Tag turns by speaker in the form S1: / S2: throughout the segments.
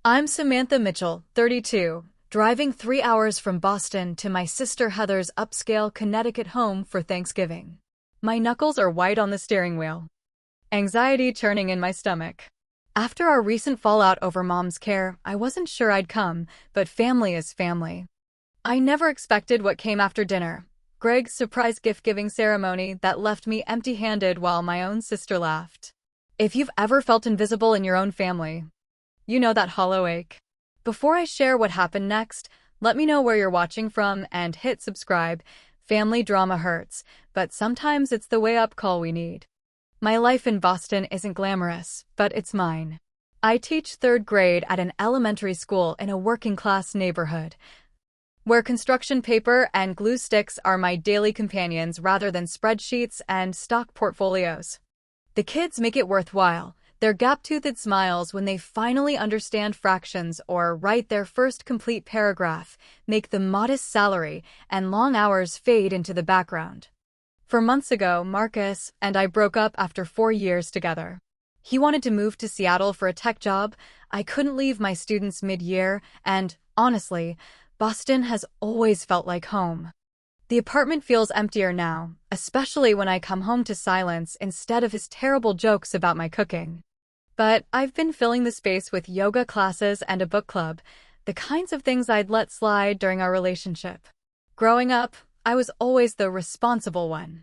S1: I'm Samantha Mitchell, 32, driving 3 hours from Boston to my sister Heather's upscale Connecticut home for Thanksgiving. My knuckles are white on the steering wheel, anxiety churning in my stomach. After our recent fallout over Mom's care, I wasn't sure I'd come, but family is family. I never expected what came after dinner. Greg's surprise gift-giving ceremony that left me empty-handed while my own sister laughed. If you've ever felt invisible in your own family, you know that hollow ache. Before I share what happened next, let me know where you're watching from and hit subscribe. Family drama hurts, but sometimes it's the way-up call we need. My life in Boston isn't glamorous, but it's mine. I teach third grade at an elementary school in a working-class neighborhood, where construction paper and glue sticks are my daily companions rather than spreadsheets and stock portfolios. The kids make it worthwhile. Their gap-toothed smiles when they finally understand fractions or write their first complete paragraph make the modest salary and long hours fade into the background. 4 months ago, Marcus and I broke up after 4 years together. He wanted to move to Seattle for a tech job. I couldn't leave my students mid-year, and, honestly, Boston has always felt like home. The apartment feels emptier now, especially when I come home to silence instead of his terrible jokes about my cooking. But I've been filling the space with yoga classes and a book club, the kinds of things I'd let slide during our relationship. Growing up, I was always the responsible one.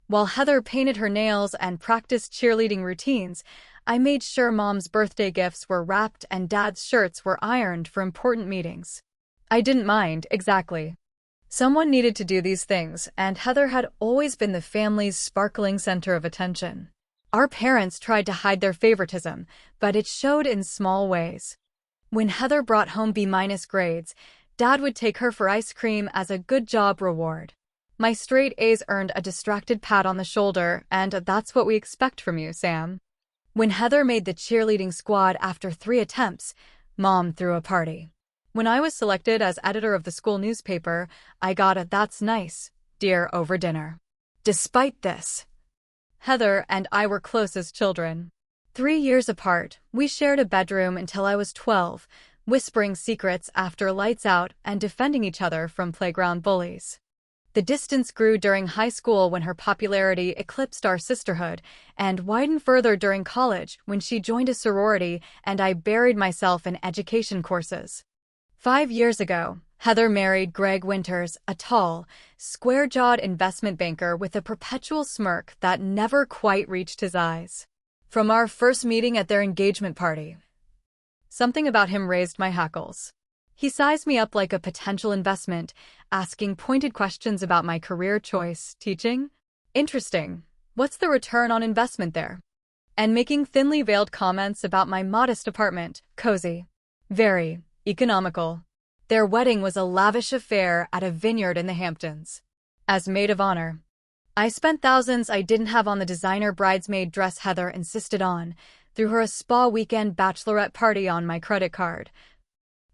S1: While Heather painted her nails and practiced cheerleading routines, I made sure Mom's birthday gifts were wrapped and Dad's shirts were ironed for important meetings. I didn't mind, exactly. Someone needed to do these things, and Heather had always been the family's sparkling center of attention. Our parents tried to hide their favoritism, but it showed in small ways. When Heather brought home B- grades, Dad would take her for ice cream as a good job reward. My straight A's earned a distracted pat on the shoulder, and that's what we expect from you, Sam. When Heather made the cheerleading squad after 3 attempts, Mom threw a party. When I was selected as editor of the school newspaper, I got a "that's nice, dear" over dinner. Despite this, Heather and I were close as children. 3 years apart, we shared a bedroom until I was 12, whispering secrets after lights out and defending each other from playground bullies. The distance grew during high school when her popularity eclipsed our sisterhood, and widened further during college when she joined a sorority and I buried myself in education courses. 5 years ago, Heather married Greg Winters, a tall, square-jawed investment banker with a perpetual smirk that never quite reached his eyes. From our first meeting at their engagement party, something about him raised my hackles. He sized me up like a potential investment, asking pointed questions about my career choice, teaching? Interesting. What's the return on investment there? And making thinly veiled comments about my modest apartment, cozy, very economical. Their wedding was a lavish affair at a vineyard in the Hamptons. As maid of honor, I spent thousands I didn't have on the designer bridesmaid dress Heather insisted on, threw her a spa weekend bachelorette party on my credit card,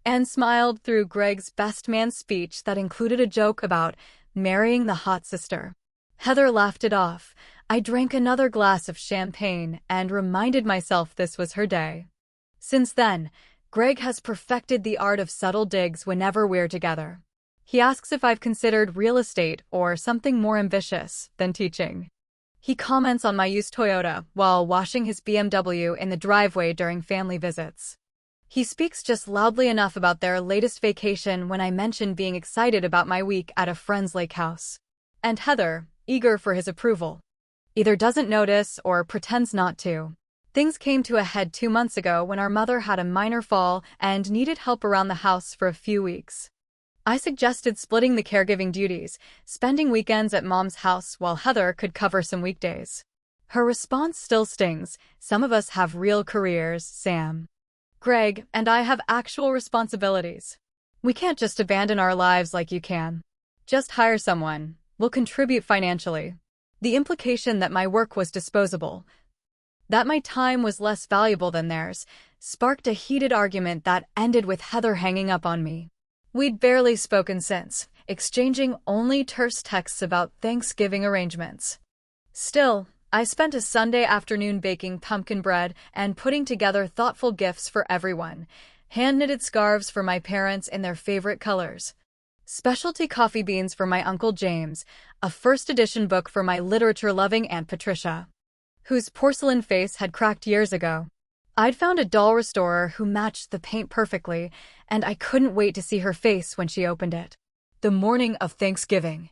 S1: and smiled through Greg's best man speech that included a joke about marrying the hot sister. Heather laughed it off. I drank another glass of champagne and reminded myself this was her day. Since then, Greg has perfected the art of subtle digs whenever we're together. He asks if I've considered real estate or something more ambitious than teaching. He comments on my used Toyota while washing his BMW in the driveway during family visits. He speaks just loudly enough about their latest vacation when I mention being excited about my week at a friend's lake house. And Heather, eager for his approval, either doesn't notice or pretends not to. Things came to a head 2 months ago when our mother had a minor fall and needed help around the house for a few weeks. I suggested splitting the caregiving duties, spending weekends at Mom's house while Heather could cover some weekdays. Her response still stings. Some of us have real careers, Sam. Greg and I have actual responsibilities. We can't just abandon our lives like you can. Just hire someone. We'll contribute financially. The implication that my work was disposable, that my time was less valuable than theirs, sparked a heated argument that ended with Heather hanging up on me. We'd barely spoken since, exchanging only terse texts about Thanksgiving arrangements. Still, I spent a Sunday afternoon baking pumpkin bread and putting together thoughtful gifts for everyone, hand-knitted scarves for my parents in their favorite colors, specialty coffee beans for my Uncle James, a first-edition book for my literature-loving Aunt Patricia, whose porcelain face had cracked years ago. I'd found a doll restorer who matched the paint perfectly, and I couldn't wait to see her face when she opened it. The morning of Thanksgiving,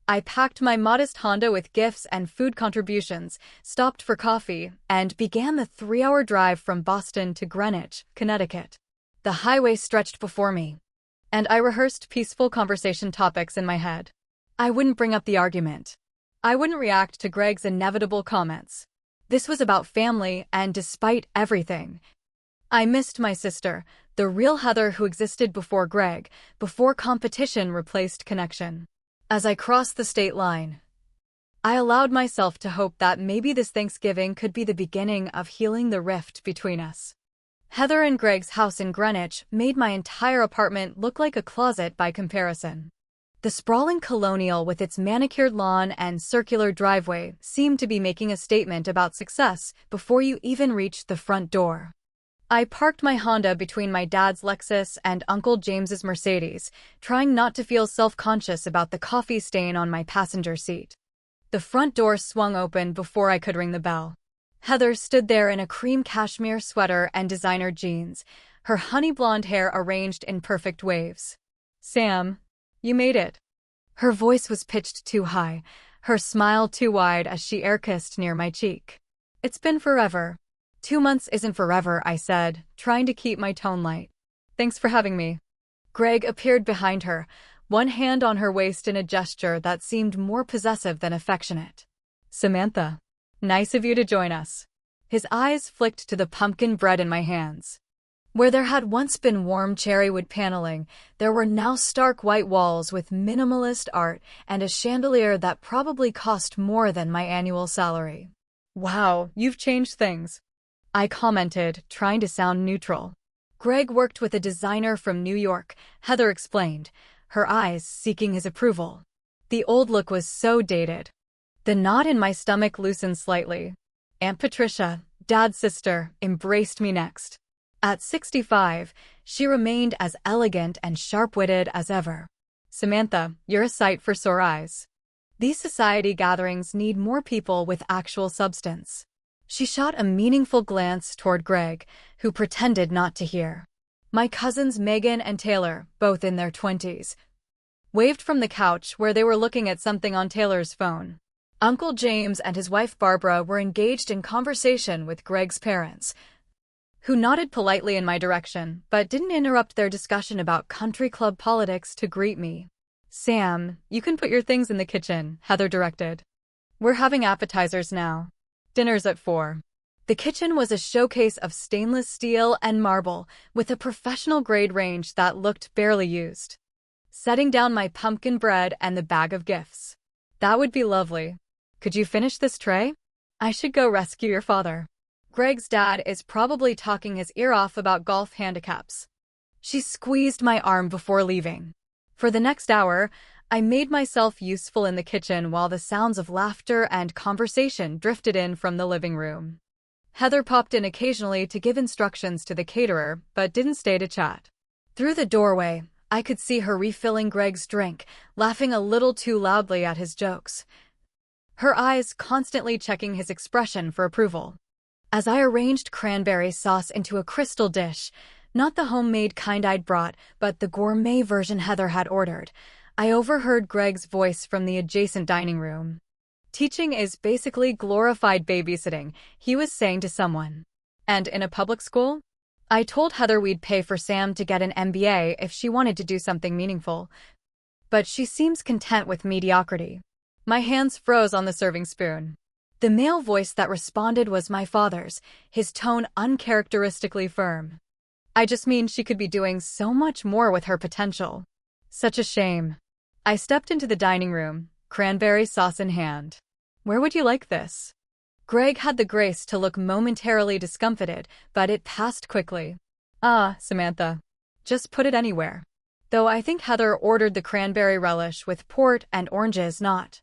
S1: I packed my modest Honda with gifts and food contributions, stopped for coffee, and began the 3-hour drive from Boston to Greenwich, Connecticut. The highway stretched before me, and I rehearsed peaceful conversation topics in my head. I wouldn't bring up the argument. I wouldn't react to Greg's inevitable comments. This was about family, and despite everything, I missed my sister, the real Heather who existed before Greg, before competition replaced connection. As I crossed the state line, I allowed myself to hope that maybe this Thanksgiving could be the beginning of healing the rift between us. Heather and Greg's house in Greenwich made my entire apartment look like a closet by comparison. The sprawling colonial with its manicured lawn and circular driveway seemed to be making a statement about success before you even reached the front door. I parked my Honda between my dad's Lexus and Uncle James's Mercedes, trying not to feel self-conscious about the coffee stain on my passenger seat. The front door swung open before I could ring the bell. Heather stood there in a cream cashmere sweater and designer jeans, her honey blonde hair arranged in perfect waves. "Sam, you made it." Her voice was pitched too high, her smile too wide as she air-kissed near my cheek. "It's been forever." 2 months isn't forever, I said, trying to keep my tone light. "Thanks for having me." Greg appeared behind her, one hand on her waist in a gesture that seemed more possessive than affectionate. "Samantha, nice of you to join us." His eyes flicked to the pumpkin bread in my hands. Where there had once been warm cherrywood paneling, there were now stark white walls with minimalist art and a chandelier that probably cost more than my annual salary. "Wow, you've changed things," I commented, trying to sound neutral. "Greg worked with a designer from New York," Heather explained, her eyes seeking his approval. The old look was so dated. The knot in my stomach loosened slightly. Aunt Patricia, Dad's sister, embraced me next. At 65, she remained as elegant and sharp-witted as ever. "Samantha, you're a sight for sore eyes. These society gatherings need more people with actual substance." She shot a meaningful glance toward Greg, who pretended not to hear. My cousins Megan and Taylor, both in their 20s, waved from the couch where they were looking at something on Taylor's phone. Uncle James and his wife Barbara were engaged in conversation with Greg's parents, who nodded politely in my direction but didn't interrupt their discussion about country club politics to greet me. "Sam, you can put your things in the kitchen," Heather directed. "We're having appetizers now. Dinner's at 4. The kitchen was a showcase of stainless steel and marble, with a professional-grade range that looked barely used. Setting down my pumpkin bread and the bag of gifts. "That would be lovely. Could you finish this tray? I should go rescue your father. Greg's dad is probably talking his ear off about golf handicaps." She squeezed my arm before leaving. For the next hour, I made myself useful in the kitchen while the sounds of laughter and conversation drifted in from the living room. Heather popped in occasionally to give instructions to the caterer, but didn't stay to chat. Through the doorway, I could see her refilling Greg's drink, laughing a little too loudly at his jokes, her eyes constantly checking his expression for approval. As I arranged cranberry sauce into a crystal dish, not the homemade kind I'd brought, but the gourmet version Heather had ordered, I overheard Greg's voice from the adjacent dining room. "Teaching is basically glorified babysitting," he was saying to someone. "And in a public school?" I told Heather we'd pay for Sam to get an MBA if she wanted to do something meaningful. But she seems content with mediocrity. My hands froze on the serving spoon. The male voice that responded was my father's, his tone uncharacteristically firm. "I just mean she could be doing so much more with her potential." Such a shame. I stepped into the dining room, cranberry sauce in hand. "Where would you like this?" Greg had the grace to look momentarily discomfited, but it passed quickly. "Ah, Samantha. Just put it anywhere." Though I think Heather ordered the cranberry relish with port and oranges, not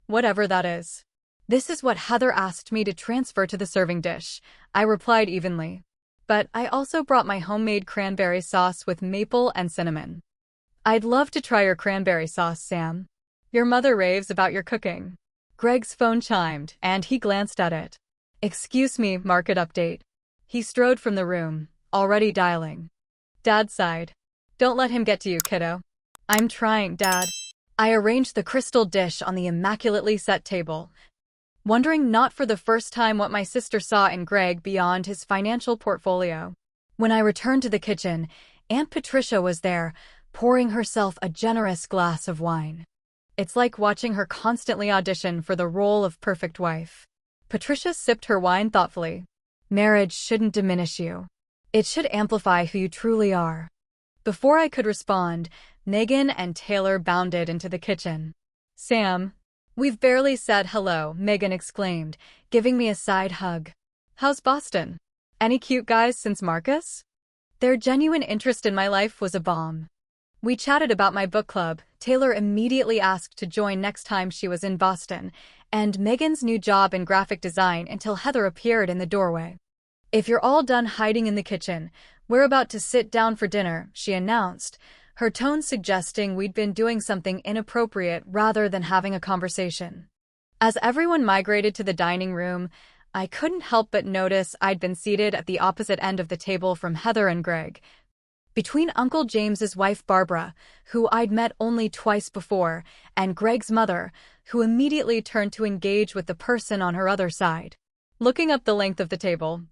S1: whatever that is. "This is what Heather asked me to transfer to the serving dish," I replied evenly. But I also brought my homemade cranberry sauce with maple and cinnamon. I'd love to try your cranberry sauce, Sam. Your mother raves about your cooking. Greg's phone chimed, and he glanced at it. Excuse me, market update. He strode from the room, already dialing. Dad sighed. Don't let him get to you, kiddo. I'm trying, Dad. I arranged the crystal dish on the immaculately set table, wondering not for the first time what my sister saw in Greg beyond his financial portfolio. When I returned to the kitchen, Aunt Patricia was there, pouring herself a generous glass of wine. It's like watching her constantly audition for the role of perfect wife. Patricia sipped her wine thoughtfully. Marriage shouldn't diminish you. It should amplify who you truly are. Before I could respond, Megan and Taylor bounded into the kitchen. Sam, we've barely said hello, Megan exclaimed, giving me a side hug. How's Boston? Any cute guys since Marcus? Their genuine interest in my life was a bomb. We chatted about my book club. Taylor immediately asked to join next time she was in Boston, and Megan's new job in graphic design until Heather appeared in the doorway. If you're all done hiding in the kitchen, we're about to sit down for dinner, she announced, her tone suggesting we'd been doing something inappropriate rather than having a conversation. As everyone migrated to the dining room, I couldn't help but notice I'd been seated at the opposite end of the table from Heather and Greg, between Uncle James's wife Barbara, who I'd met only twice before, and Greg's mother, who immediately turned to engage with the person on her other side. Looking up the length of the table,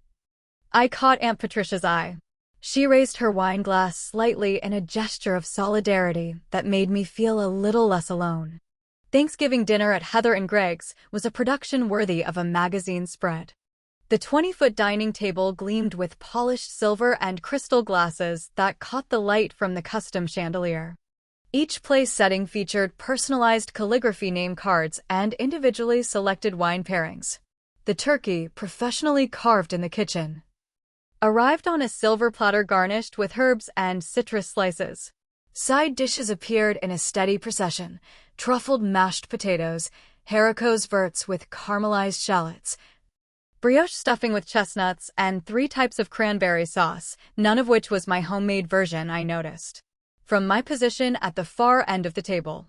S1: I caught Aunt Patricia's eye. She raised her wine glass slightly in a gesture of solidarity that made me feel a little less alone. Thanksgiving dinner at Heather and Greg's was a production worthy of a magazine spread. The 20-foot dining table gleamed with polished silver and crystal glasses that caught the light from the custom chandelier. Each place setting featured personalized calligraphy name cards and individually selected wine pairings. The turkey, professionally carved in the kitchen, arrived on a silver platter garnished with herbs and citrus slices. Side dishes appeared in a steady procession: truffled mashed potatoes, haricots verts with caramelized shallots, brioche stuffing with chestnuts, and 3 types of cranberry sauce, none of which was my homemade version, I noticed. From my position at the far end of the table,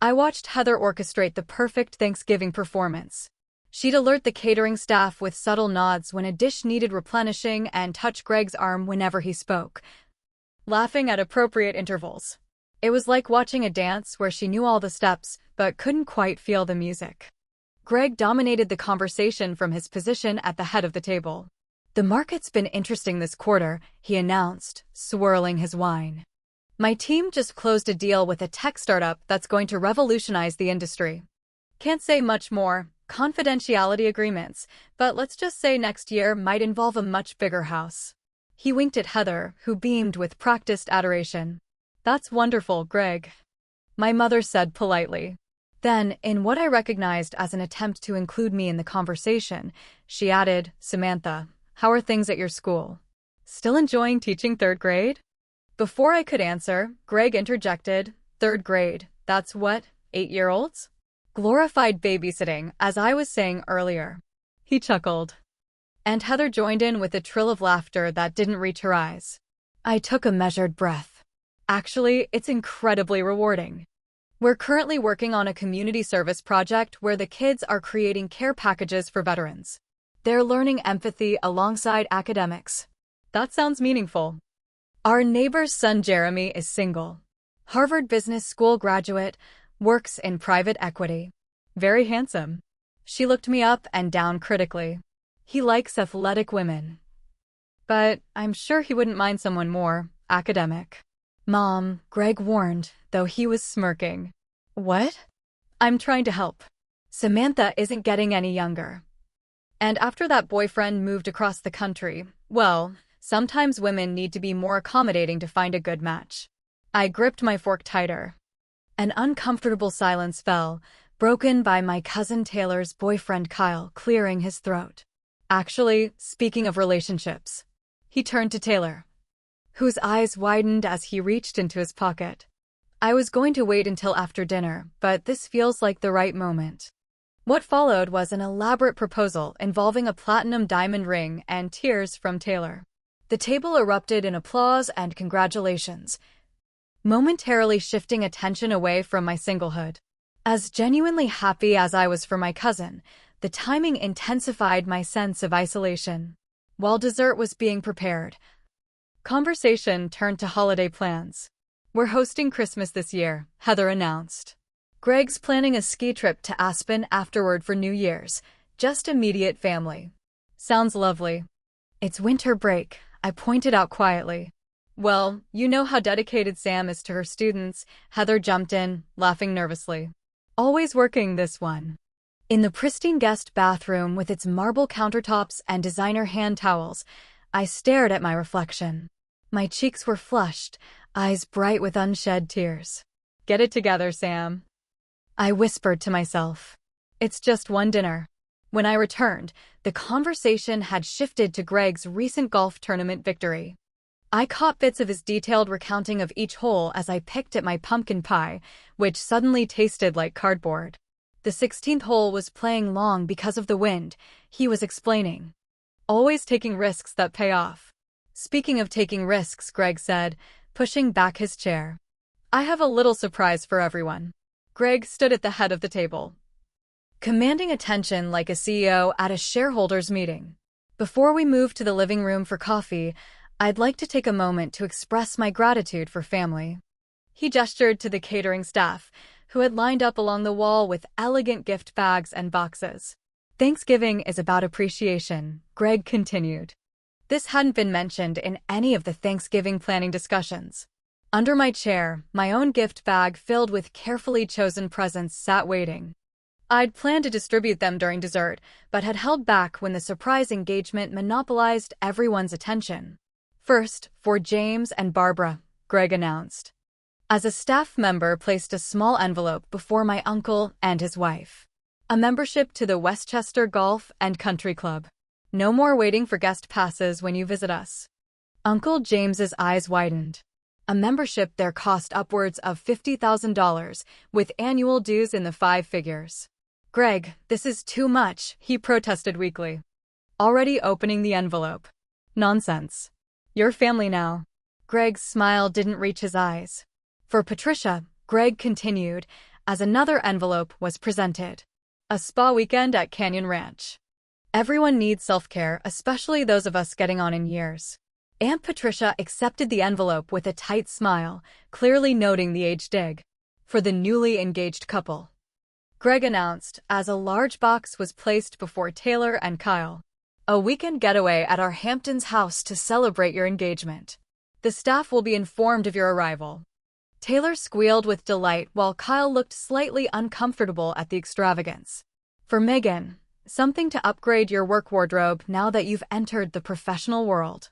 S1: I watched Heather orchestrate the perfect Thanksgiving performance. She'd alert the catering staff with subtle nods when a dish needed replenishing and touch Greg's arm whenever he spoke, laughing at appropriate intervals. It was like watching a dance where she knew all the steps but couldn't quite feel the music. Greg dominated the conversation from his position at the head of the table. The market's been interesting this quarter, he announced, swirling his wine. My team just closed a deal with a tech startup that's going to revolutionize the industry. Can't say much more. Confidentiality agreements, but let's just say next year might involve a much bigger house. He winked at Heather, who beamed with practiced adoration. That's wonderful, Greg, my mother said politely. Then, in what I recognized as an attempt to include me in the conversation, she added, Samantha, how are things at your school? Still enjoying teaching 3rd grade? Before I could answer, Greg interjected, 3rd grade, that's what, 8-year-olds? Glorified babysitting, as I was saying earlier. He chuckled. And Heather joined in with a trill of laughter that didn't reach her eyes. I took a measured breath. Actually, it's incredibly rewarding. We're currently working on a community service project where the kids are creating care packages for veterans. They're learning empathy alongside academics. That sounds meaningful. Our neighbor's son Jeremy is single. Harvard Business School graduate, works in private equity. Very handsome. She looked me up and down critically. He likes athletic women. But I'm sure he wouldn't mind someone more academic. Mom, Greg warned, though he was smirking. What? I'm trying to help. Samantha isn't getting any younger. And after that boyfriend moved across the country, well, sometimes women need to be more accommodating to find a good match. I gripped my fork tighter. An uncomfortable silence fell, broken by my cousin Taylor's boyfriend Kyle clearing his throat. Actually, speaking of relationships, he turned to Taylor, whose eyes widened as he reached into his pocket. I was going to wait until after dinner, but this feels like the right moment. What followed was an elaborate proposal involving a platinum diamond ring and tears from Taylor. The table erupted in applause and congratulations, momentarily shifting attention away from my singlehood. As genuinely happy as I was for my cousin, the timing intensified my sense of isolation. While dessert was being prepared, conversation turned to holiday plans. "We're hosting Christmas this year," Heather announced. "Greg's planning a ski trip to Aspen afterward for New Year's. Just immediate family." "Sounds lovely." "It's winter break," I pointed out quietly. "Well, you know how dedicated Sam is to her students," Heather jumped in, laughing nervously. "Always working, this one." In the pristine guest bathroom with its marble countertops and designer hand towels, I stared at my reflection. My cheeks were flushed, eyes bright with unshed tears. "Get it together, Sam," I whispered to myself. "It's just one dinner." When I returned, the conversation had shifted to Greg's recent golf tournament victory. I caught bits of his detailed recounting of each hole as I picked at my pumpkin pie, which suddenly tasted like cardboard. "The 16th hole was playing long because of the wind," he was explaining. "Always taking risks that pay off." "Speaking of taking risks," Greg said, pushing back his chair, "I have a little surprise for everyone." Greg stood at the head of the table, commanding attention like a CEO at a shareholders' meeting. "Before we move to the living room for coffee, I'd like to take a moment to express my gratitude for family." He gestured to the catering staff, who had lined up along the wall with elegant gift bags and boxes. "Thanksgiving is about appreciation," Greg continued. This hadn't been mentioned in any of the Thanksgiving planning discussions. Under my chair, my own gift bag filled with carefully chosen presents sat waiting. I'd planned to distribute them during dessert, but had held back when the surprise engagement monopolized everyone's attention. "First, for James and Barbara," Greg announced, as a staff member placed a small envelope before my uncle and his wife. "A membership to the Westchester Golf and Country Club. No more waiting for guest passes when you visit us." Uncle James's eyes widened. A membership there cost upwards of $50,000, with annual dues in the five figures. "Greg, this is too much," he protested weakly, already opening the envelope. "Nonsense. Your family now." Greg's smile didn't reach his eyes. "For Patricia," Greg continued, as another envelope was presented. "A spa weekend at Canyon Ranch. Everyone needs self-care, especially those of us getting on in years." Aunt Patricia accepted the envelope with a tight smile, clearly noting the age dig. "For the newly engaged couple," Greg announced, as a large box was placed before Taylor and Kyle. "A weekend getaway at our Hamptons house to celebrate your engagement. The staff will be informed of your arrival." Taylor squealed with delight while Kyle looked slightly uncomfortable at the extravagance. "For Megan, something to upgrade your work wardrobe now that you've entered the professional world."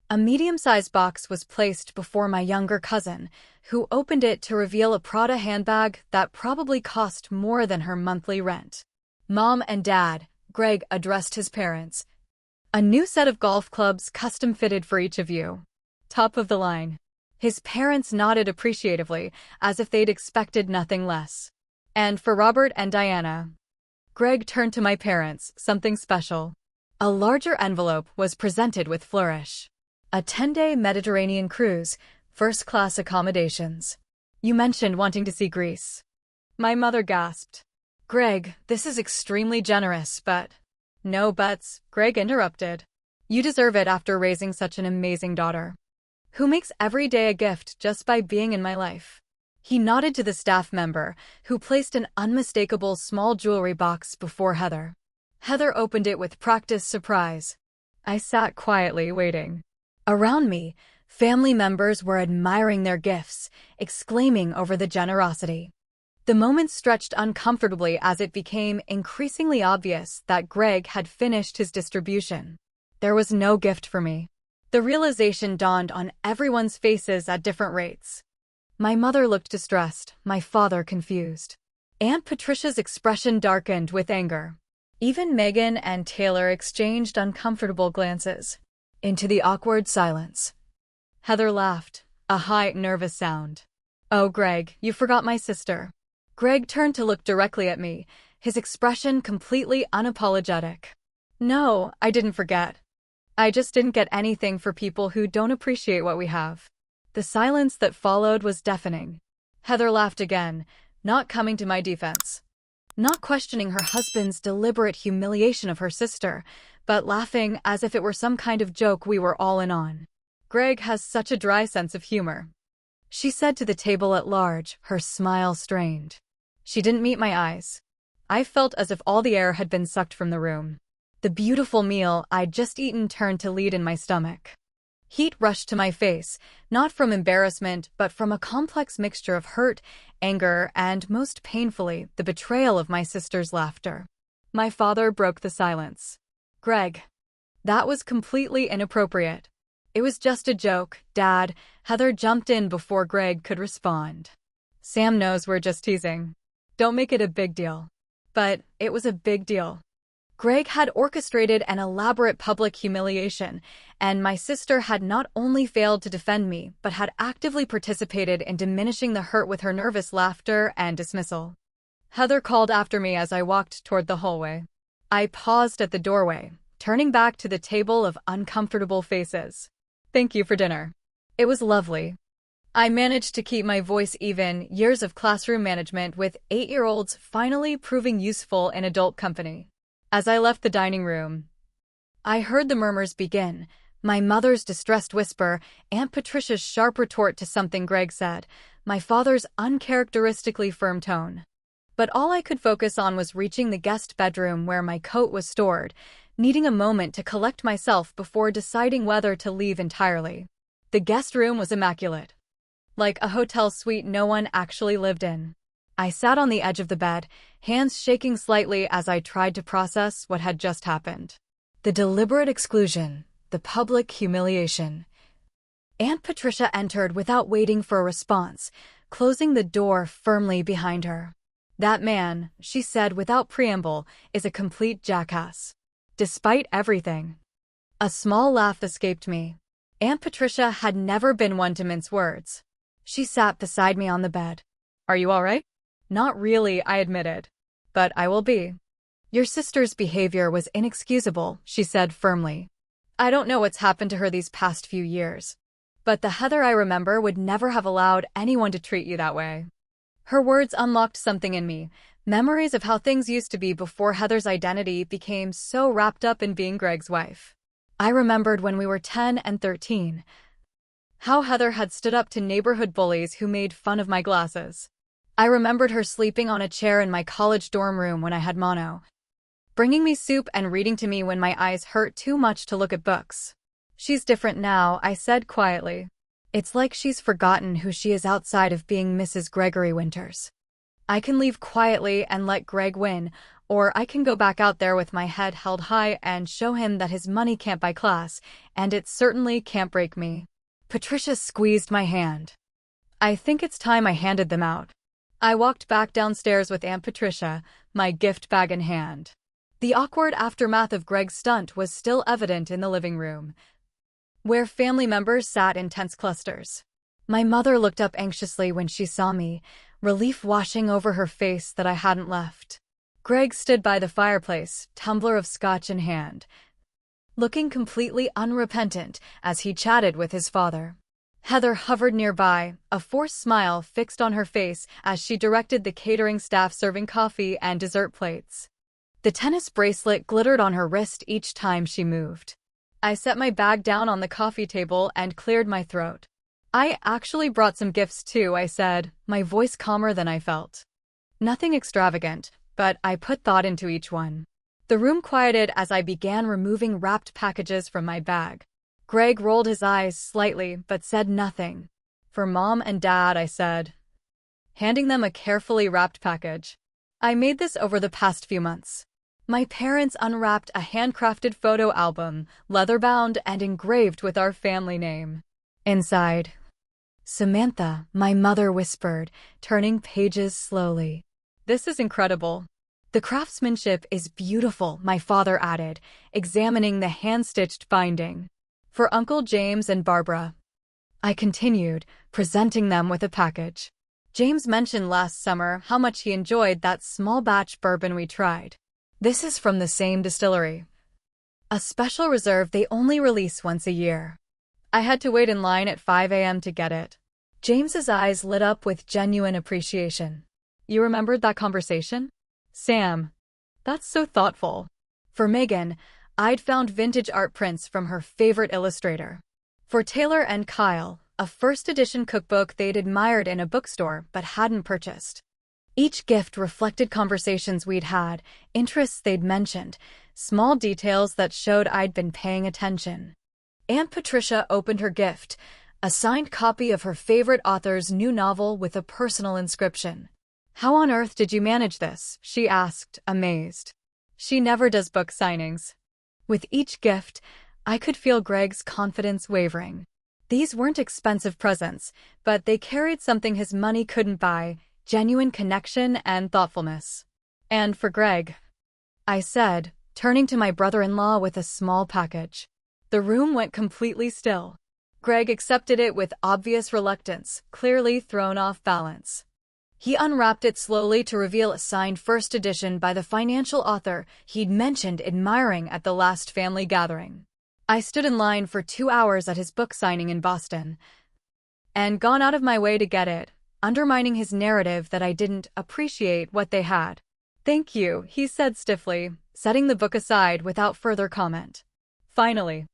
S1: A medium-sized box was placed before my younger cousin, who opened it to reveal a Prada handbag that probably cost more than her monthly rent. "Mom and Dad," Greg addressed his parents, "a new set of golf clubs custom-fitted for each of you. Top of the line." His parents nodded appreciatively, as if they'd expected nothing less. "And for Robert and Diana," Greg turned to my parents, "something special." A larger envelope was presented with flourish. "A 10-day Mediterranean cruise, first-class accommodations. You mentioned wanting to see Greece." My mother gasped. "Greg, this is extremely generous, but—" "No buts," Greg interrupted. "You deserve it after raising such an amazing daughter, who makes every day a gift just by being in my life." He nodded to the staff member, who placed an unmistakable small jewelry box before Heather. Heather opened it with practiced surprise. I sat quietly waiting. Around me, family members were admiring their gifts, exclaiming over the generosity. The moment stretched uncomfortably as it became increasingly obvious that Greg had finished his distribution. There was no gift for me. The realization dawned on everyone's faces at different rates. My mother looked distressed, my father confused. Aunt Patricia's expression darkened with anger. Even Megan and Taylor exchanged uncomfortable glances. Into the awkward silence, Heather laughed, a high, nervous sound. "Oh, Greg, you forgot my sister." Greg turned to look directly at me, his expression completely unapologetic. "No, I didn't forget." I just didn't get anything for people who don't appreciate what we have. The silence that followed was deafening. Heather laughed again, not coming to my defense. Not questioning her husband's deliberate humiliation of her sister, but laughing as if it were some kind of joke we were all in on. Greg has such a dry sense of humor, she said to the table at large, her smile strained. She didn't meet my eyes. I felt as if all the air had been sucked from the room. The beautiful meal I'd just eaten turned to lead in my stomach. Heat rushed to my face, not from embarrassment, but from a complex mixture of hurt, anger, and, most painfully, the betrayal of my sister's laughter. My father broke the silence. Greg. That was completely inappropriate. It was just a joke, Dad. Heather jumped in before Greg could respond. Sam knows we're just teasing. Don't make it a big deal. But it was a big deal. Greg had orchestrated an elaborate public humiliation, and my sister had not only failed to defend me, but had actively participated in diminishing the hurt with her nervous laughter and dismissal. Heather called after me as I walked toward the hallway. I paused at the doorway, turning back to the table of uncomfortable faces. Thank you for dinner. It was lovely. I managed to keep my voice even, years of classroom management with 8-year-olds finally proving useful in adult company. As I left the dining room, I heard the murmurs begin, my mother's distressed whisper, Aunt Patricia's sharp retort to something Greg said, my father's uncharacteristically firm tone. But all I could focus on was reaching the guest bedroom where my coat was stored, needing a moment to collect myself before deciding whether to leave entirely. The guest room was immaculate. Like a hotel suite no one actually lived in. I sat on the edge of the bed, hands shaking slightly as I tried to process what had just happened. The deliberate exclusion, the public humiliation. Aunt Patricia entered without waiting for a response, closing the door firmly behind her. That man, she said without preamble, is a complete jackass. Despite everything. A small laugh escaped me. Aunt Patricia had never been one to mince words. She sat beside me on the bed. Are you all right? Not really, I admitted. But I will be. Your sister's behavior was inexcusable, she said firmly. I don't know what's happened to her these past few years. But the Heather I remember would never have allowed anyone to treat you that way. Her words unlocked something in me, memories of how things used to be before Heather's identity became so wrapped up in being Greg's wife. I remembered when we were 10 and 13. How Heather had stood up to neighborhood bullies who made fun of my glasses. I remembered her sleeping on a chair in my college dorm room when I had mono, bringing me soup and reading to me when my eyes hurt too much to look at books. She's different now, I said quietly. It's like she's forgotten who she is outside of being Mrs. Gregory Winters. I can leave quietly and let Greg win, or I can go back out there with my head held high and show him that his money can't buy class, and it certainly can't break me. Patricia squeezed my hand. I think it's time I handed them out. I walked back downstairs with Aunt Patricia, my gift bag in hand. The awkward aftermath of Greg's stunt was still evident in the living room, where family members sat in tense clusters. My mother looked up anxiously when she saw me, relief washing over her face that I hadn't left. Greg stood by the fireplace, tumbler of scotch in hand, looking completely unrepentant as he chatted with his father. Heather hovered nearby, a forced smile fixed on her face as she directed the catering staff serving coffee and dessert plates. The tennis bracelet glittered on her wrist each time she moved. I set my bag down on the coffee table and cleared my throat. I actually brought some gifts too, I said, my voice calmer than I felt. Nothing extravagant, but I put thought into each one. The room quieted as I began removing wrapped packages from my bag. Greg rolled his eyes slightly but said nothing. For Mom and Dad, I said, handing them a carefully wrapped package. I made this over the past few months. My parents unwrapped a handcrafted photo album, leather-bound and engraved with our family name. Inside, Samantha, my mother whispered, turning pages slowly. This is incredible. The craftsmanship is beautiful, my father added, examining the hand-stitched binding. For Uncle James and Barbara. I continued, presenting them with a package. James mentioned last summer how much he enjoyed that small batch bourbon we tried. This is from the same distillery. A special reserve they only release once a year. I had to wait in line at 5 a.m. to get it. James's eyes lit up with genuine appreciation. You remembered that conversation? Sam. That's so thoughtful. For Megan, I'd found vintage art prints from her favorite illustrator. For Taylor and Kyle, a first edition cookbook they'd admired in a bookstore but hadn't purchased. Each gift reflected conversations we'd had, interests they'd mentioned, small details that showed I'd been paying attention. Aunt Patricia opened her gift, a signed copy of her favorite author's new novel with a personal inscription. How on earth did you manage this? She asked, amazed. She never does book signings. With each gift, I could feel Greg's confidence wavering. These weren't expensive presents, but they carried something his money couldn't buy: genuine connection and thoughtfulness. And for Greg, I said, turning to my brother-in-law with a small package. The room went completely still. Greg accepted it with obvious reluctance, clearly thrown off balance. He unwrapped it slowly to reveal a signed first edition by the financial author he'd mentioned admiring at the last family gathering. I stood in line for 2 hours at his book signing in Boston, and gone out of my way to get it, undermining his narrative that I didn't appreciate what they had. Thank you, he said stiffly, setting the book aside without further comment. Finally,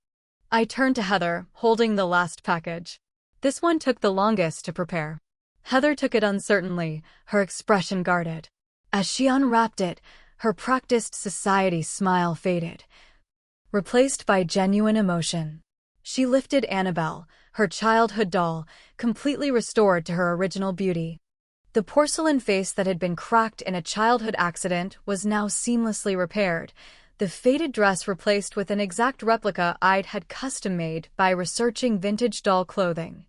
S1: I turned to Heather, holding the last package. This one took the longest to prepare. Heather took it uncertainly, her expression guarded. As she unwrapped it, her practiced society smile faded, replaced by genuine emotion. She lifted Annabelle, her childhood doll, completely restored to her original beauty. The porcelain face that had been cracked in a childhood accident was now seamlessly repaired, the faded dress replaced with an exact replica I'd had custom-made by researching vintage doll clothing.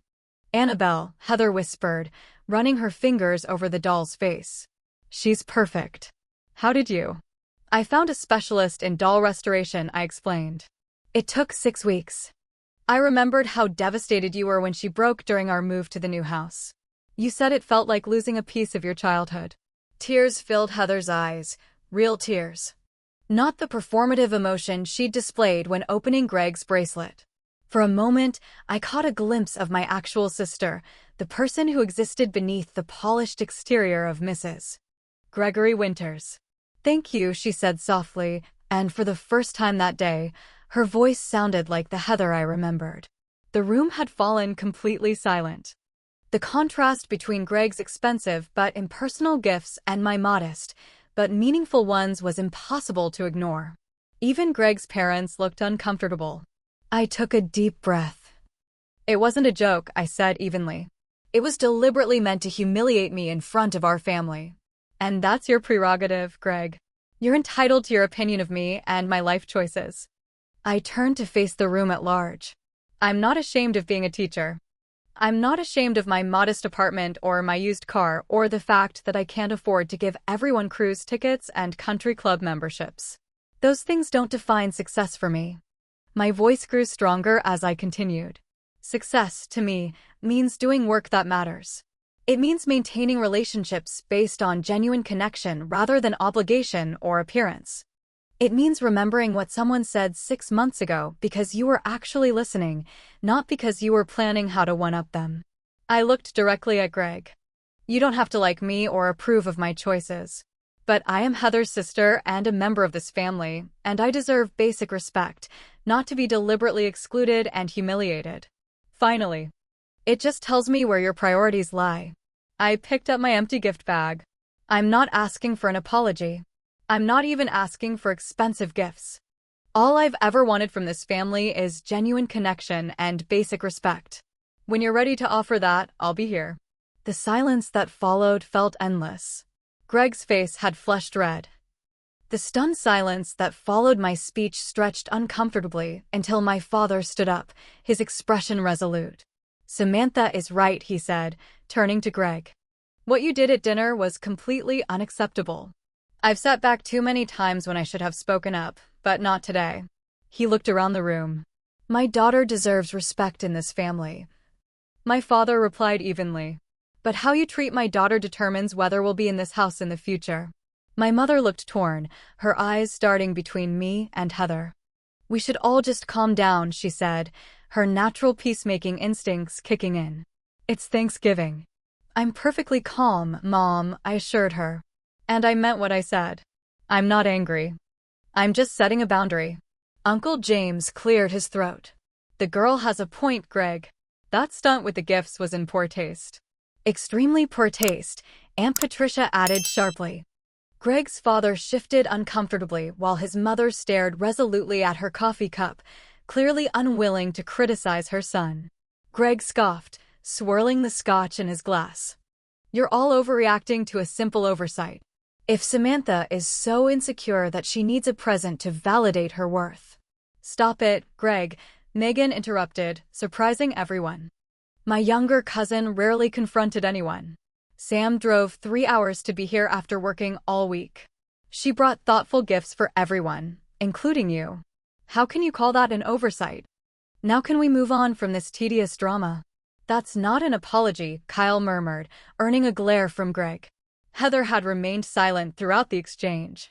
S1: Annabelle, Heather whispered, running her fingers over the doll's face. She's perfect. How did you? I found a specialist in doll restoration, I explained. It took 6 weeks. I remembered how devastated you were when she broke during our move to the new house. You said it felt like losing a piece of your childhood. Tears filled Heather's eyes, real tears. Not the performative emotion she'd displayed when opening Greg's bracelet. For a moment, I caught a glimpse of my actual sister, the person who existed beneath the polished exterior of Mrs. Gregory Winters. Thank you, she said softly, and for the first time that day, her voice sounded like the Heather I remembered. The room had fallen completely silent. The contrast between Greg's expensive but impersonal gifts and my modest, but meaningful ones was impossible to ignore. Even Greg's parents looked uncomfortable. I took a deep breath. It wasn't a joke, I said evenly. It was deliberately meant to humiliate me in front of our family. And that's your prerogative, Greg. You're entitled to your opinion of me and my life choices. I turned to face the room at large. I'm not ashamed of being a teacher. I'm not ashamed of my modest apartment or my used car or the fact that I can't afford to give everyone cruise tickets and country club memberships. Those things don't define success for me. My voice grew stronger as I continued. Success, to me, means doing work that matters. It means maintaining relationships based on genuine connection rather than obligation or appearance. It means remembering what someone said 6 months ago because you were actually listening, not because you were planning how to one-up them. I looked directly at Greg. You don't have to like me or approve of my choices. But I am Heather's sister and a member of this family, and I deserve basic respect, not to be deliberately excluded and humiliated. Finally, it just tells me where your priorities lie. I picked up my empty gift bag. I'm not asking for an apology. I'm not even asking for expensive gifts. All I've ever wanted from this family is genuine connection and basic respect. When you're ready to offer that, I'll be here. The silence that followed felt endless. Greg's face had flushed red. The stunned silence that followed my speech stretched uncomfortably until my father stood up, his expression resolute. Samantha is right, he said, turning to Greg. What you did at dinner was completely unacceptable. I've sat back too many times when I should have spoken up, but not today. He looked around the room. My daughter deserves respect in this family. My father replied evenly. But how you treat my daughter determines whether we'll be in this house in the future. My mother looked torn, her eyes darting between me and Heather. We should all just calm down, she said, her natural peacemaking instincts kicking in. It's Thanksgiving. I'm perfectly calm, Mom, I assured her. And I meant what I said. I'm not angry. I'm just setting a boundary. Uncle James cleared his throat. The girl has a point, Greg. That stunt with the gifts was in poor taste. Extremely poor taste, Aunt Patricia added sharply. Greg's father shifted uncomfortably while his mother stared resolutely at her coffee cup, clearly unwilling to criticize her son. Greg scoffed, swirling the scotch in his glass. You're all overreacting to a simple oversight. If Samantha is so insecure that she needs a present to validate her worth. Stop it, Greg, Megan interrupted, surprising everyone. My younger cousin rarely confronted anyone. Sam drove 3 hours to be here after working all week. She brought thoughtful gifts for everyone, including you. How can you call that an oversight? Now can we move on from this tedious drama? That's not an apology, Kyle murmured, earning a glare from Greg. Heather had remained silent throughout the exchange,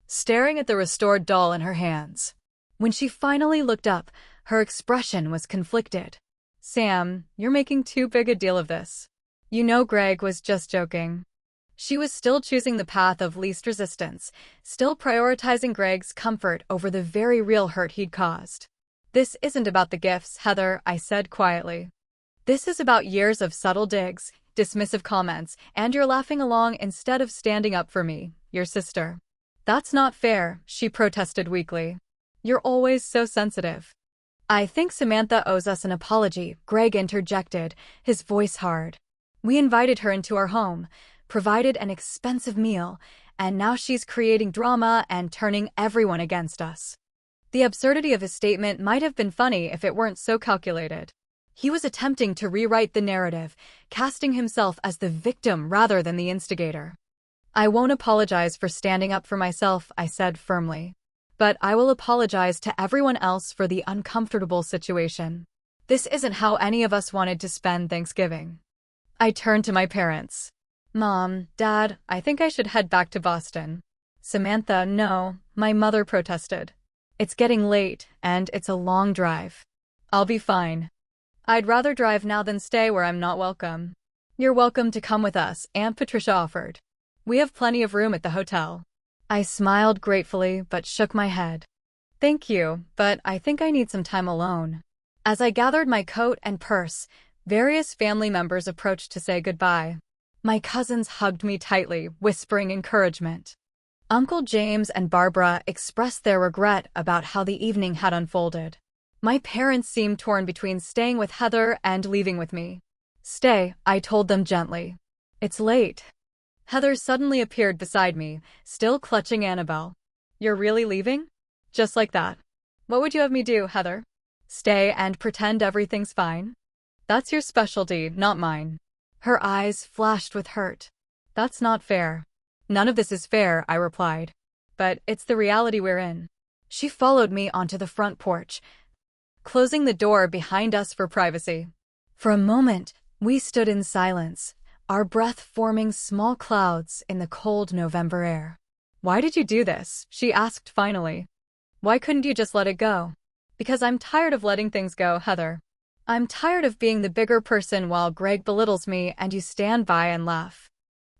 S1: staring at the restored doll in her hands. When she finally looked up, her expression was conflicted. Sam, you're making too big a deal of this. You know Greg was just joking. She was still choosing the path of least resistance, still prioritizing Greg's comfort over the very real hurt he'd caused. This isn't about the gifts, Heather, I said quietly. This is about years of subtle digs, dismissive comments, and you're laughing along instead of standing up for me, your sister. That's not fair, she protested weakly. You're always so sensitive. I think Samantha owes us an apology, Greg interjected, his voice hard. We invited her into our home, provided an expensive meal, and now she's creating drama and turning everyone against us. The absurdity of his statement might have been funny if it weren't so calculated. He was attempting to rewrite the narrative, casting himself as the victim rather than the instigator. I won't apologize for standing up for myself, I said firmly. But I will apologize to everyone else for the uncomfortable situation. This isn't how any of us wanted to spend Thanksgiving. I turned to my parents. Mom, Dad, I think I should head back to Boston. Samantha, no, my mother protested. It's getting late, and it's a long drive. I'll be fine. I'd rather drive now than stay where I'm not welcome. You're welcome to come with us, Aunt Patricia offered. We have plenty of room at the hotel. I smiled gratefully but shook my head. Thank you, but I think I need some time alone. As I gathered my coat and purse, various family members approached to say goodbye. My cousins hugged me tightly, whispering encouragement. Uncle James and Barbara expressed their regret about how the evening had unfolded. My parents seemed torn between staying with Heather and leaving with me. Stay, I told them gently. It's late. Heather suddenly appeared beside me, still clutching Annabelle. You're really leaving? Just like that. What would you have me do, Heather? Stay and pretend everything's fine? That's your specialty, not mine. Her eyes flashed with hurt. That's not fair. None of this is fair, I replied. But it's the reality we're in. She followed me onto the front porch, closing the door behind us for privacy. For a moment, we stood in silence, our breath forming small clouds in the cold November air. Why did you do this? She asked finally. Why couldn't you just let it go? Because I'm tired of letting things go, Heather. I'm tired of being the bigger person while Greg belittles me and you stand by and laugh.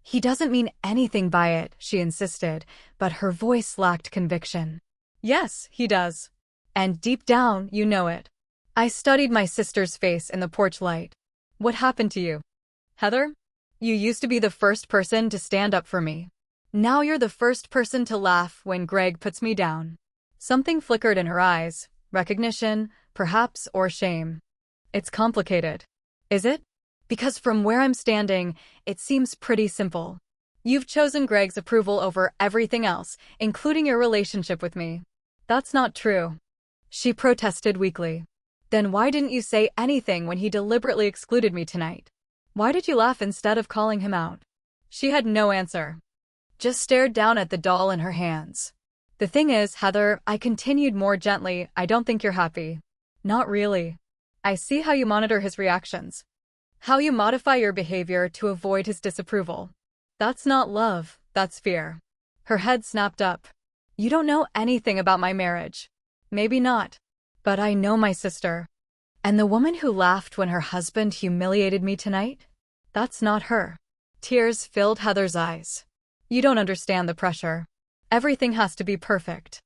S1: He doesn't mean anything by it, she insisted, but her voice lacked conviction. Yes, he does. And deep down, you know it. I studied my sister's face in the porch light. What happened to you? Heather? You used to be the first person to stand up for me. Now you're the first person to laugh when Greg puts me down. Something flickered in her eyes. Recognition, perhaps, or shame. It's complicated. Is it? Because from where I'm standing, it seems pretty simple. You've chosen Greg's approval over everything else, including your relationship with me. That's not true. She protested weakly. Then why didn't you say anything when he deliberately excluded me tonight? Why did you laugh instead of calling him out? She had no answer. Just stared down at the doll in her hands. The thing is, Heather, I continued more gently, I don't think you're happy. Not really. I see how you monitor his reactions. How you modify your behavior to avoid his disapproval. That's not love, that's fear. Her head snapped up. You don't know anything about my marriage. Maybe not. But I know my sister. And the woman who laughed when her husband humiliated me tonight? That's not her. Tears filled Heather's eyes. You don't understand the pressure. Everything has to be perfect.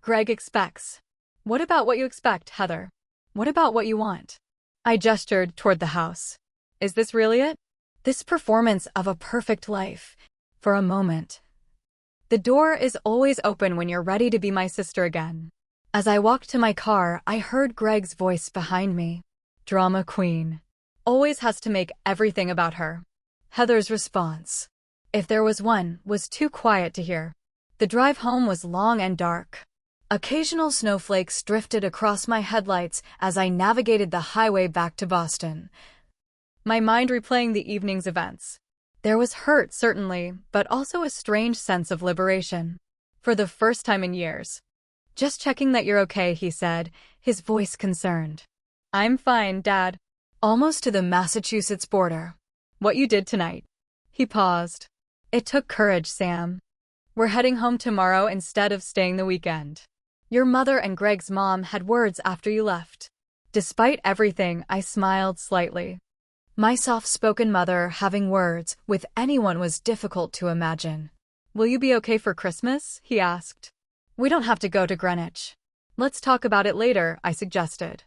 S1: Greg expects. What about what you expect, Heather? What about what you want? I gestured toward the house. Is this really it? This performance of a perfect life. For a moment. The door is always open when you're ready to be my sister again. As I walked to my car, I heard Greg's voice behind me. Drama queen. Always has to make everything about her. Heather's response, if there was one, was too quiet to hear. The drive home was long and dark. Occasional snowflakes drifted across my headlights as I navigated the highway back to Boston. My mind replaying the evening's events. There was hurt, certainly, but also a strange sense of liberation. For the first time in years. Just checking that you're okay, he said, his voice concerned. I'm fine, Dad. Almost to the Massachusetts border. What you did tonight. He paused. It took courage, Sam. We're heading home tomorrow instead of staying the weekend. Your mother and Greg's mom had words after you left. Despite everything, I smiled slightly. My soft-spoken mother having words with anyone was difficult to imagine. Will you be okay for Christmas? He asked. We don't have to go to Greenwich. Let's talk about it later, I suggested.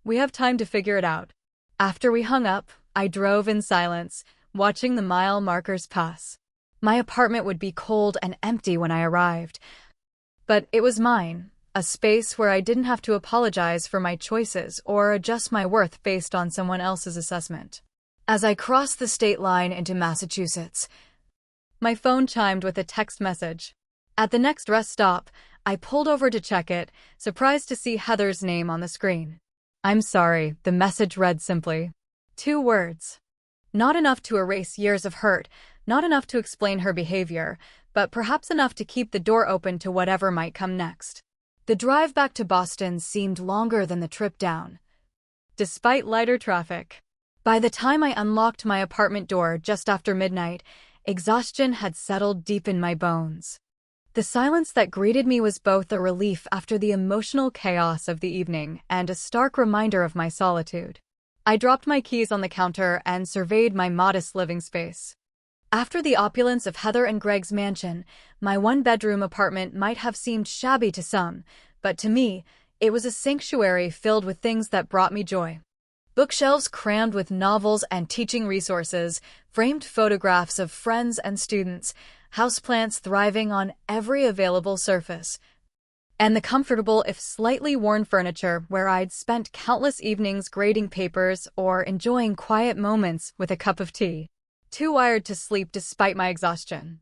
S1: We have time to figure it out. After we hung up, I drove in silence, watching the mile markers pass. My apartment would be cold and empty when I arrived. But it was mine, a space where I didn't have to apologize for my choices or adjust my worth based on someone else's assessment. As I crossed the state line into Massachusetts, my phone chimed with a text message. At the next rest stop, I pulled over to check it, surprised to see Heather's name on the screen. I'm sorry, the message read simply. 2 words. Not enough to erase years of hurt, not enough to explain her behavior, but perhaps enough to keep the door open to whatever might come next. The drive back to Boston seemed longer than the trip down, despite lighter traffic. By the time I unlocked my apartment door just after midnight, exhaustion had settled deep in my bones. The silence that greeted me was both a relief after the emotional chaos of the evening and a stark reminder of my solitude. I dropped my keys on the counter and surveyed my modest living space. After the opulence of Heather and Greg's mansion, my 1-bedroom apartment might have seemed shabby to some, but to me, it was a sanctuary filled with things that brought me joy. Bookshelves crammed with novels and teaching resources, framed photographs of friends and students, houseplants thriving on every available surface, and the comfortable if slightly worn furniture where I'd spent countless evenings grading papers or enjoying quiet moments with a cup of tea. Too wired to sleep despite my exhaustion.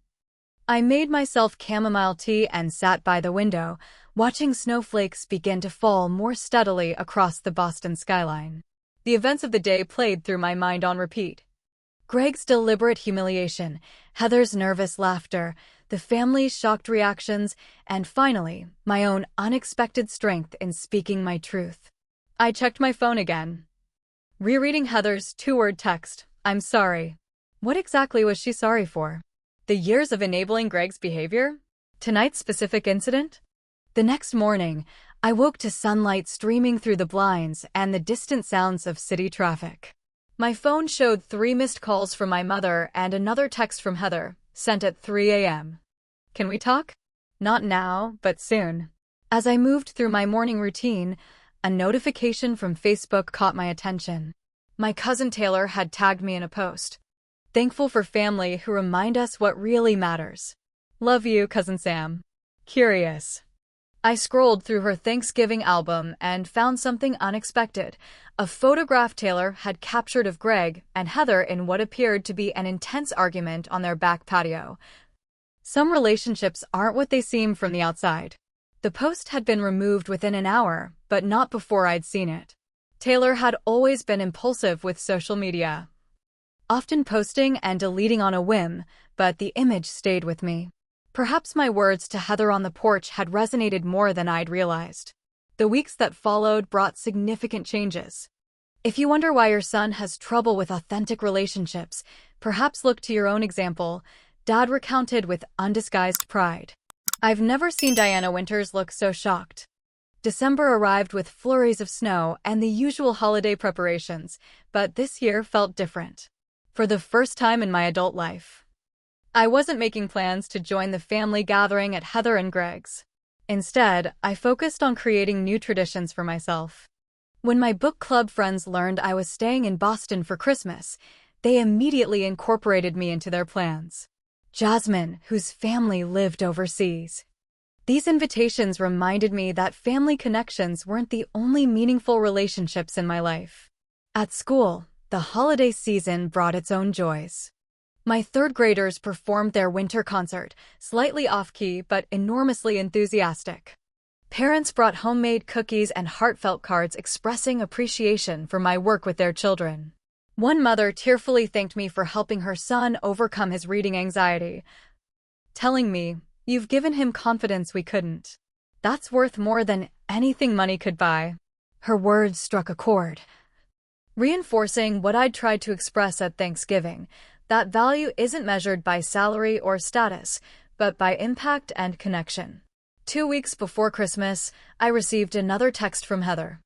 S1: I made myself chamomile tea and sat by the window, watching snowflakes begin to fall more steadily across the Boston skyline. The events of the day played through my mind on repeat. Greg's deliberate humiliation, Heather's nervous laughter, the family's shocked reactions, and finally, my own unexpected strength in speaking my truth. I checked my phone again. Rereading Heather's 2-word text, I'm sorry. What exactly was she sorry for? The years of enabling Greg's behavior? Tonight's specific incident? The next morning, I woke to sunlight streaming through the blinds and the distant sounds of city traffic. My phone showed 3 missed calls from my mother and another text from Heather, sent at 3 a.m. Can we talk? Not now, but soon. As I moved through my morning routine, a notification from Facebook caught my attention. My cousin Taylor had tagged me in a post. Thankful for family who remind us what really matters. Love you, Cousin Sam. Curious. I scrolled through her Thanksgiving album and found something unexpected. A photograph Taylor had captured of Greg and Heather in what appeared to be an intense argument on their back patio. Some relationships aren't what they seem from the outside. The post had been removed within an hour, but not before I'd seen it. Taylor had always been impulsive with social media, often posting and deleting on a whim, but the image stayed with me. Perhaps my words to Heather on the porch had resonated more than I'd realized. The weeks that followed brought significant changes. If you wonder why your son has trouble with authentic relationships, perhaps look to your own example, Dad recounted with undisguised pride. I've never seen Diana Winters look so shocked. December arrived with flurries of snow and the usual holiday preparations, but this year felt different. For the first time in my adult life, I wasn't making plans to join the family gathering at Heather and Greg's. Instead, I focused on creating new traditions for myself. When my book club friends learned I was staying in Boston for Christmas, they immediately incorporated me into their plans. Jasmine, whose family lived overseas. These invitations reminded me that family connections weren't the only meaningful relationships in my life. At school, the holiday season brought its own joys. My third graders performed their winter concert, slightly off-key but enormously enthusiastic. Parents brought homemade cookies and heartfelt cards expressing appreciation for my work with their children. One mother tearfully thanked me for helping her son overcome his reading anxiety, telling me, "You've given him confidence we couldn't. That's worth more than anything money could buy." Her words struck a chord, reinforcing what I'd tried to express at Thanksgiving, that value isn't measured by salary or status, but by impact and connection. 2 weeks before Christmas, I received another text from Heather.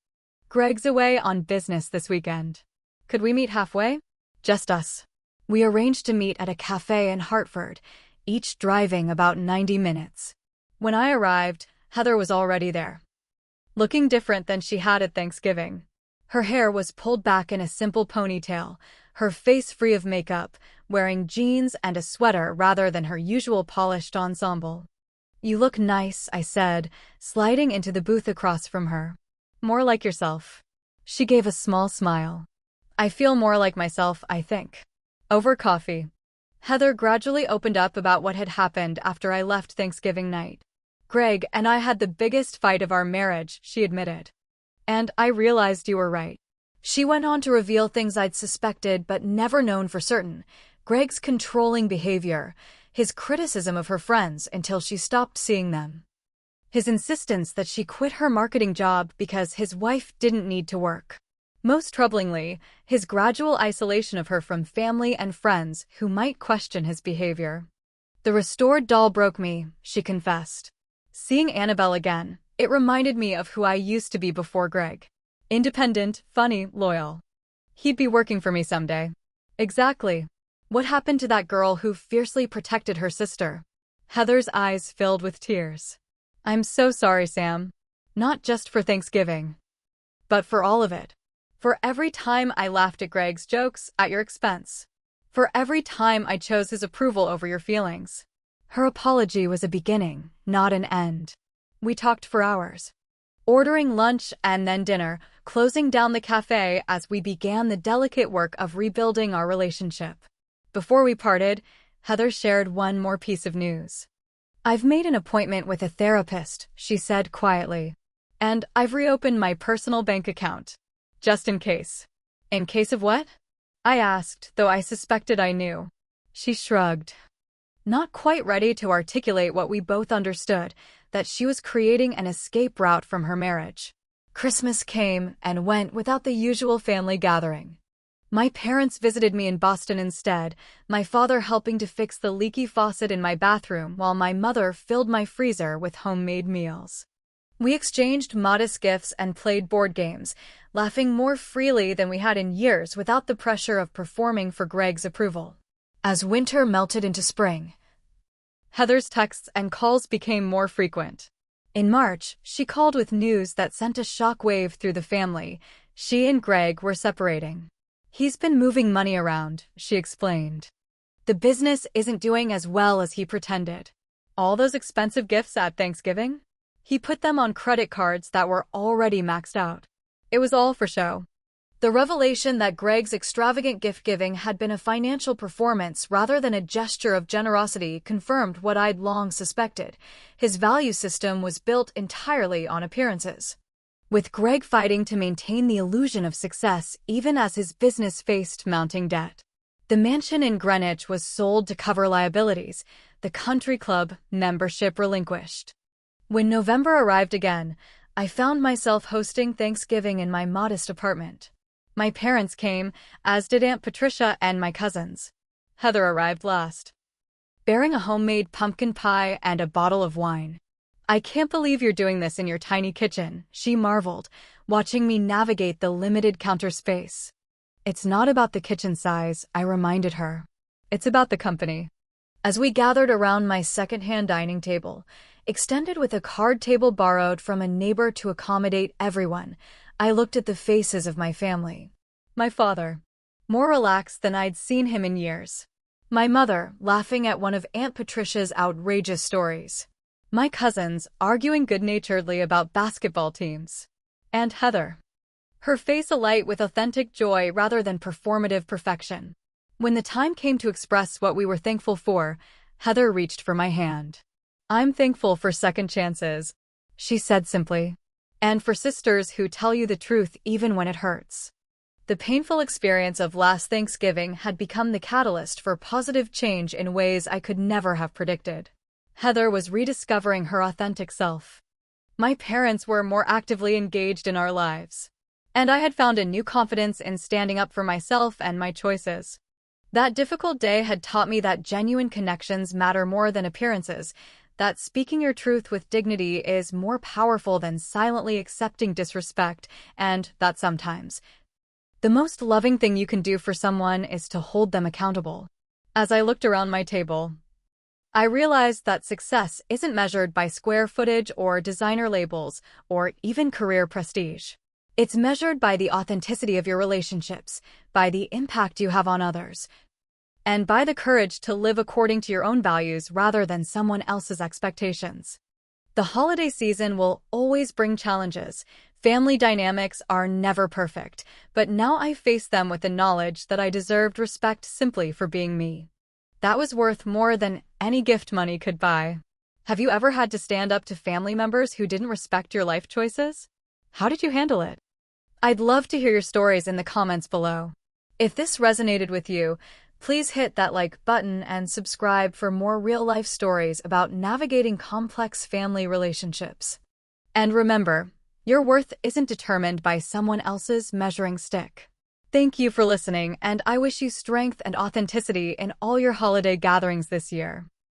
S1: "Greg's away on business this weekend. Could we meet halfway? Just us." We arranged to meet at a cafe in Hartford, each driving about 90 minutes. When I arrived, Heather was already there. Looking different than she had at Thanksgiving. Her hair was pulled back in a simple ponytail, her face free of makeup, wearing jeans and a sweater rather than her usual polished ensemble. "You look nice," I said, sliding into the booth across from her. "More like yourself." She gave a small smile. "I feel more like myself, I think." Over coffee, Heather gradually opened up about what had happened after I left Thanksgiving night. "Greg and I had the biggest fight of our marriage," she admitted. "And I realized you were right." She went on to reveal things I'd suspected but never known for certain: Greg's controlling behavior, his criticism of her friends until she stopped seeing them, his insistence that she quit her marketing job because his wife didn't need to work. Most troublingly, his gradual isolation of her from family and friends who might question his behavior. "The restored doll broke me," she confessed. "Seeing Annabelle again, it reminded me of who I used to be before Greg. Independent, funny, loyal. He'd be working for me someday." "Exactly. What happened to that girl who fiercely protected her sister?" Heather's eyes filled with tears. "I'm so sorry, Sam. Not just for Thanksgiving, but for all of it. For every time I laughed at Greg's jokes at your expense. For every time I chose his approval over your feelings." Her apology was a beginning, not an end. We talked for hours, ordering lunch and then dinner, closing down the cafe as we began the delicate work of rebuilding our relationship. Before we parted, Heather shared one more piece of news. "I've made an appointment with a therapist," she said quietly. "And I've reopened my personal bank account. Just in case." "In case of what?" I asked, though I suspected I knew. She shrugged, not quite ready to articulate what we both understood, that she was creating an escape route from her marriage. Christmas came and went without the usual family gathering. My parents visited me in Boston instead, my father helping to fix the leaky faucet in my bathroom while my mother filled my freezer with homemade meals. We exchanged modest gifts and played board games, laughing more freely than we had in years without the pressure of performing for Greg's approval. As winter melted into spring, Heather's texts and calls became more frequent. In March, she called with news that sent a shock wave through the family. She and Greg were separating. "He's been moving money around," she explained. "The business isn't doing as well as he pretended." All those expensive gifts at Thanksgiving? He put them on credit cards that were already maxed out. It was all for show. The revelation that Greg's extravagant gift-giving had been a financial performance rather than a gesture of generosity confirmed what I'd long suspected. His value system was built entirely on appearances, with Greg fighting to maintain the illusion of success even as his business faced mounting debt. The mansion in Greenwich was sold to cover liabilities, the country club membership relinquished. When November arrived again, I found myself hosting Thanksgiving in my modest apartment. My parents came, as did Aunt Patricia and my cousins. Heather arrived last, bearing a homemade pumpkin pie and a bottle of wine. I can't believe you're doing this in your tiny kitchen, she marveled, watching me navigate the limited counter space. It's not about the kitchen size, I reminded her. It's about the company. As we gathered around my second-hand dining table, extended with a card table borrowed from a neighbor to accommodate everyone, I looked at the faces of my family. My father, more relaxed than I'd seen him in years. My mother, laughing at one of Aunt Patricia's outrageous stories. My cousins, arguing good-naturedly about basketball teams. And Heather, her face alight with authentic joy rather than performative perfection. When the time came to express what we were thankful for, Heather reached for my hand. I'm thankful for second chances, she said simply. And for sisters who tell you the truth even when it hurts. The painful experience of last Thanksgiving had become the catalyst for positive change in ways I could never have predicted. Heather was rediscovering her authentic self. My parents were more actively engaged in our lives. And I had found a new confidence in standing up for myself and my choices. That difficult day had taught me that genuine connections matter more than appearances, that speaking your truth with dignity is more powerful than silently accepting disrespect, and that sometimes the most loving thing you can do for someone is to hold them accountable. As I looked around my table, I realized that success isn't measured by square footage or designer labels or even career prestige. It's measured by the authenticity of your relationships, by the impact you have on others, and by the courage to live according to your own values rather than someone else's expectations. The holiday season will always bring challenges. Family dynamics are never perfect, but now I face them with the knowledge that I deserved respect simply for being me. That was worth more than any gift money could buy. Have you ever had to stand up to family members who didn't respect your life choices? How did you handle it? I'd love to hear your stories in the comments below. If this resonated with you, please hit that like button and subscribe for more real-life stories about navigating complex family relationships. And remember, your worth isn't determined by someone else's measuring stick. Thank you for listening, and I wish you strength and authenticity in all your holiday gatherings this year.